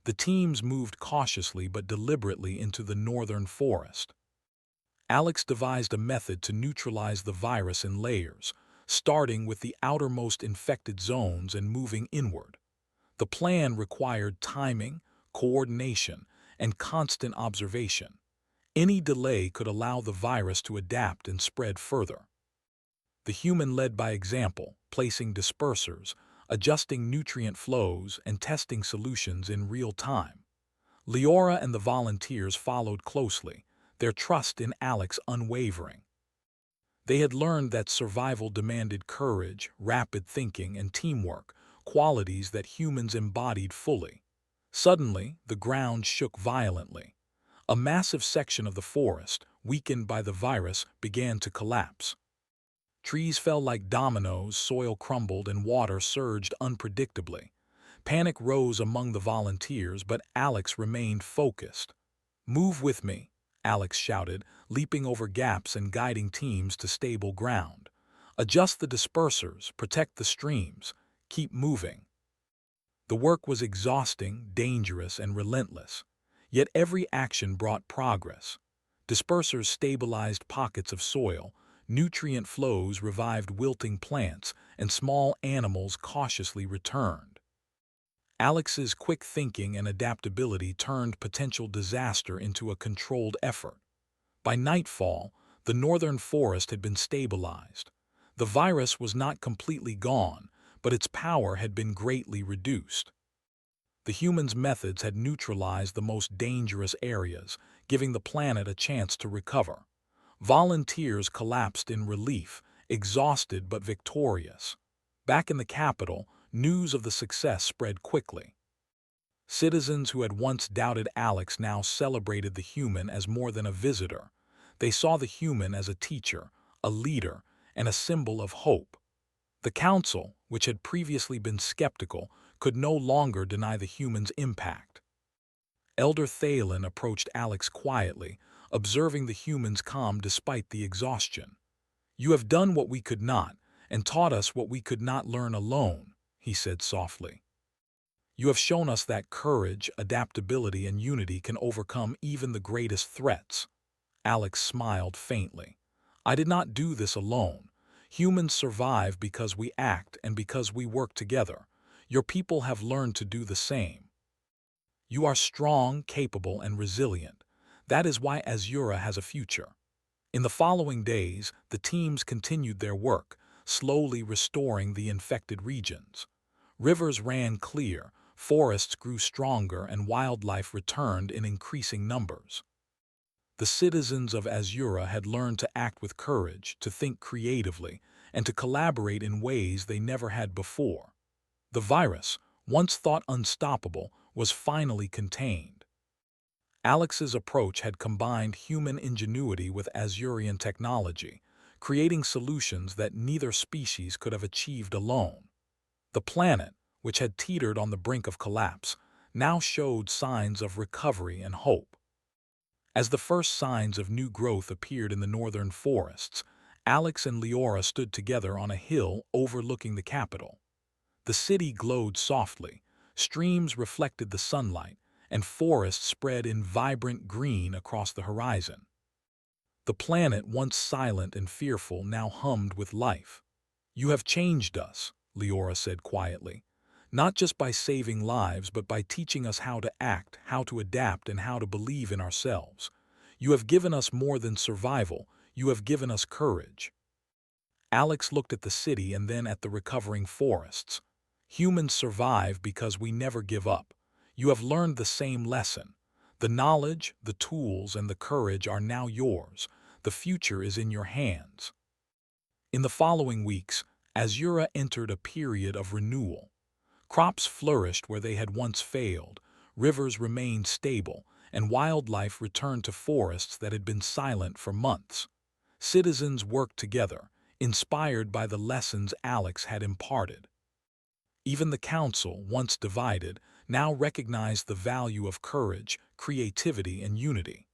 The teams moved cautiously but deliberately into the northern forest. Alex devised a method to neutralize the virus in layers, starting with the outermost infected zones and moving inward. The plan required timing, coordination, and constant observation. Any delay could allow the virus to adapt and spread further. The human led by example, placing dispersers, adjusting nutrient flows, and testing solutions in real time. Leora and the volunteers followed closely, their trust in Alex unwavering. They had learned that survival demanded courage, rapid thinking, and teamwork, qualities that humans embodied fully. Suddenly, the ground shook violently. A massive section of the forest, weakened by the virus, began to collapse. Trees fell like dominoes, soil crumbled, and water surged unpredictably. Panic rose among the volunteers, but Alex remained focused. "Move with me," Alex shouted, leaping over gaps and guiding teams to stable ground. "Adjust the dispersers, protect the streams, keep moving." The work was exhausting, dangerous, and relentless. Yet every action brought progress. Dispersers stabilized pockets of soil, nutrient flows revived wilting plants, and small animals cautiously returned. Alex's quick thinking and adaptability turned potential disaster into a controlled effort. By nightfall, the northern forest had been stabilized. The virus was not completely gone, but its power had been greatly reduced. The humans' methods had neutralized the most dangerous areas, giving the planet a chance to recover. Volunteers collapsed in relief, exhausted but victorious. Back in the capital, news of the success spread quickly. Citizens who had once doubted Alex now celebrated the human as more than a visitor. They saw the human as a teacher, a leader, and a symbol of hope. The council, which had previously been skeptical, could no longer deny the human's impact. Elder Thalen approached Alex quietly, observing the human's calm despite the exhaustion. "You have done what we could not, and taught us what we could not learn alone," he said softly. "You have shown us that courage, adaptability, and unity can overcome even the greatest threats." Alex smiled faintly. "I did not do this alone. Humans survive because we act and because we work together. Your people have learned to do the same. You are strong, capable, and resilient. That is why Azura has a future." In the following days, the teams continued their work, slowly restoring the infected regions. Rivers ran clear, forests grew stronger, and wildlife returned in increasing numbers. The citizens of Azura had learned to act with courage, to think creatively, and to collaborate in ways they never had before. The virus, once thought unstoppable, was finally contained. Alex's approach had combined human ingenuity with Azurian technology, creating solutions that neither species could have achieved alone. The planet, which had teetered on the brink of collapse, now showed signs of recovery and hope. As the first signs of new growth appeared in the northern forests, Alex and Leora stood together on a hill overlooking the capital. The city glowed softly, streams reflected the sunlight, and forests spread in vibrant green across the horizon. The planet, once silent and fearful, now hummed with life. "You have changed us," Leora said quietly, "not just by saving lives, but by teaching us how to act, how to adapt, and how to believe in ourselves. You have given us more than survival, you have given us courage." Alex looked at the city and then at the recovering forests. "Humans survive because we never give up. You have learned the same lesson. The knowledge, the tools, and the courage are now yours. The future is in your hands." In the following weeks, Azura entered a period of renewal. Crops flourished where they had once failed, rivers remained stable, and wildlife returned to forests that had been silent for months. Citizens worked together, inspired by the lessons Alex had imparted. Even the council, once divided, now recognized the value of courage, creativity, and unity.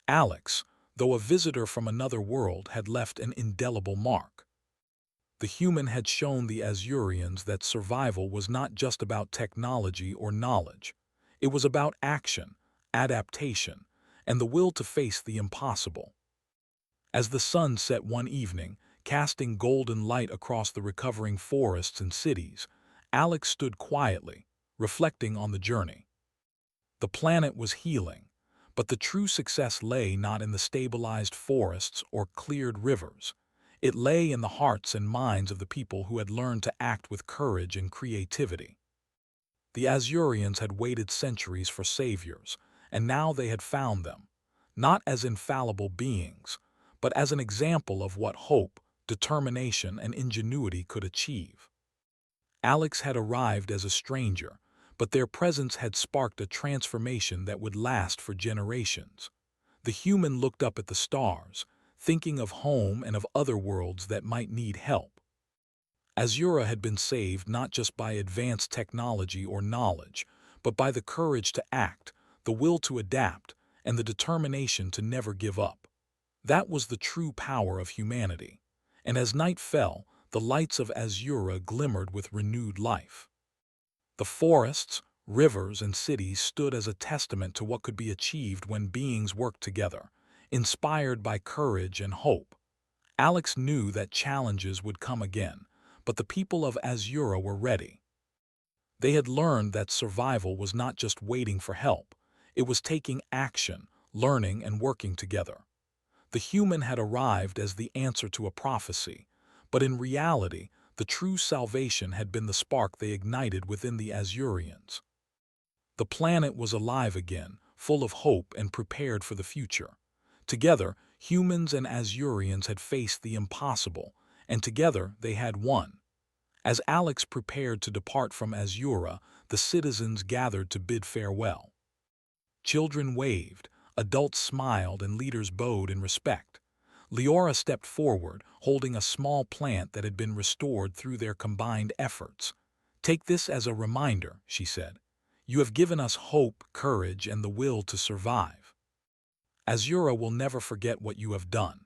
Alex, though a visitor from another world had left an indelible mark. The human had shown the Azurians that survival was not just about technology or knowledge. It was about action, adaptation, and the will to face the impossible. As the sun set one evening, casting golden light across the recovering forests and cities, Alex stood quietly, reflecting on the journey. The planet was healing, but the true success lay not in the stabilized forests or cleared rivers. It lay in the hearts and minds of the people who had learned to act with courage and creativity. The Azurians had waited centuries for saviors, and now they had found them, not as infallible beings, but as an example of what hope, determination, and ingenuity could achieve. Alex had arrived as a stranger, but their presence had sparked a transformation that would last for generations. The human looked up at the stars, thinking of home and of other worlds that might need help. Azura had been saved not just by advanced technology or knowledge, but by the courage to act, the will to adapt, and the determination to never give up. That was the true power of humanity. And as night fell, the lights of Azura glimmered with renewed life. The forests, rivers, and cities stood as a testament to what could be achieved when beings worked together, inspired by courage and hope. Alex knew that challenges would come again, but the people of Azura were ready. They had learned that survival was not just waiting for help, it was taking action, learning, and working together. The human had arrived as the answer to a prophecy, but in reality, the true salvation had been the spark they ignited within the Azurians. The planet was alive again, full of hope and prepared for the future. Together, humans and Azurians had faced the impossible, and together they had won. As Alex prepared to depart from Azura, the citizens gathered to bid farewell. Children waved, adults smiled, and leaders bowed in respect. Leora stepped forward, holding a small plant that had been restored through their combined efforts. "Take this as a reminder," she said. "You have given us hope, courage, and the will to survive. Azura will never forget what you have done."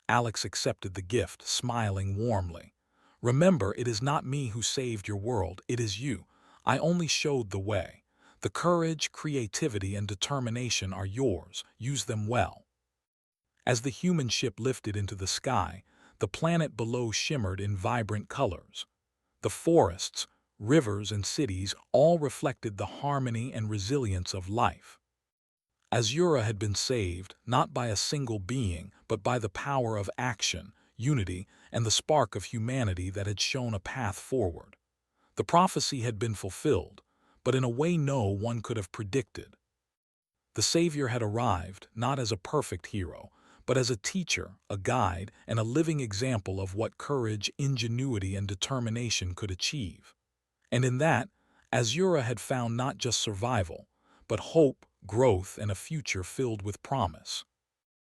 Alex accepted the gift, smiling warmly. "Remember, it is not me who saved your world, it is you. I only showed the way. The courage, creativity, and determination are yours. Use them well." As the human ship lifted into the sky, the planet below shimmered in vibrant colors. The forests, rivers, and cities all reflected the harmony and resilience of life. Azura had been saved not by a single being, but by the power of action, unity, and the spark of humanity that had shown a path forward. The prophecy had been fulfilled, but in a way no one could have predicted. The Savior had arrived not as a perfect hero, but as a teacher, a guide, and a living example of what courage, ingenuity, and determination could achieve. And in that, Azura had found not just survival, but hope, growth, and a future filled with promise.